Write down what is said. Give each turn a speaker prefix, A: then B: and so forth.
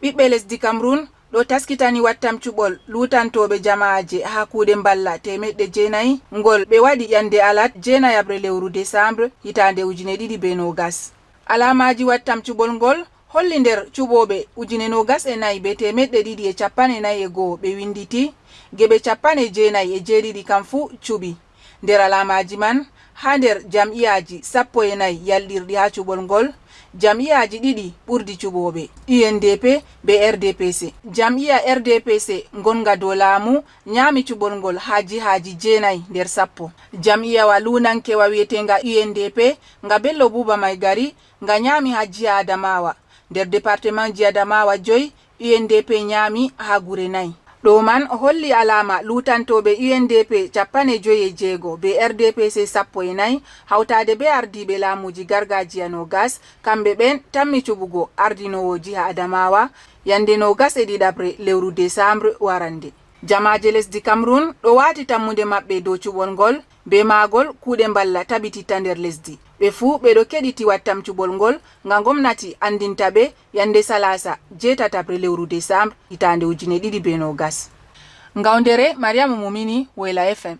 A: ɓiɓɓe lesdi Cameroon ɗo taskitani wattam cuɓol lutantoɓe jamaaje ha kuuɗe mballa temeɗɗe jeenayi ngol ɓe waɗi yande alat jeenayabre lewru décembre hitande 2020. Alamaji wattam cuɓol ngol holli nder cuɓoɓe 2024 be temeɗɗe ɗiɗi e cappane nayi e go'o ɓe winditi geɓe cappane jeenayi e jeeɗiɗi kam fu cuɓi. Nder alamaji man ha nder jam'iyaji 14 yalɗirɗi ha cuɓol ngol jam'iyaji ɗiɗi ɓurdi cuɓoɓe UNDP be RDPC. Jam'iya RDPC gonga dow laamu nyami cuɓol ngol ha jihaji jeenayi nder 10. Jam'iyawa lunankewa wiyetenga UNDP nga Bello Buba Mai Gari nga nyami ha jiha Adamawa. Nder département ji Adamawa 5 UNDP nyami ha gure 4. Ɗo man holli alama lutantoɓe UNDP 56 be RDPC 14 hawtade be ardiɓe laamuji gargajiya 20 kamɓe ɓen tammi cuɓugo ardinowo jiha Adamawa yande 22 lewru décembre warande. Jamaje lesdi Cameroon ɗo wati tammude maɓɓe dow cuɓol ngol be magol kuuɗe mballa tabititta nder lesdi. Ɓe fuu ɓe ɗo keɗiti wattam cuɓol ngol ngam gomnati andinta ɓe yande salasa 8 lewru décembre hitande 2020. Ngaundere Mariamu Mumini, Wela FM.